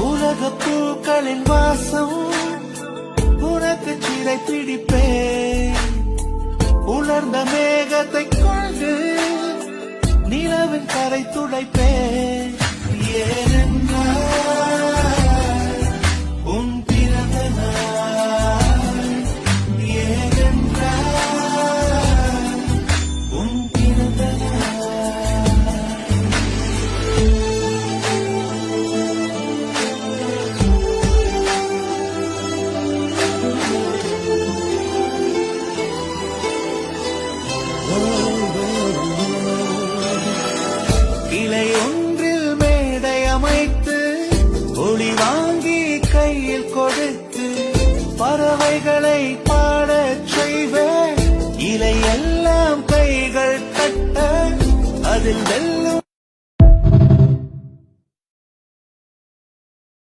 உலக பூக்களின் வாசம் உனக்கு சிறை பிடிப்பேன். உலர்ந்த மேகத்தை கொண்டு நிலவின் கரை துடைப்பேன். ஏனென்றால் உன் பிறந்த நாள், ஏனென்றால் உன் பிறந்த இலை ஒன்றில் மேடை அமைத்து ஒளி வாங்கி கையில் கொடுத்து பறவைகளை பாடச் செய்வேன். இலை எல்லாம் கைகள் கட்ட அதில் வெல்லும்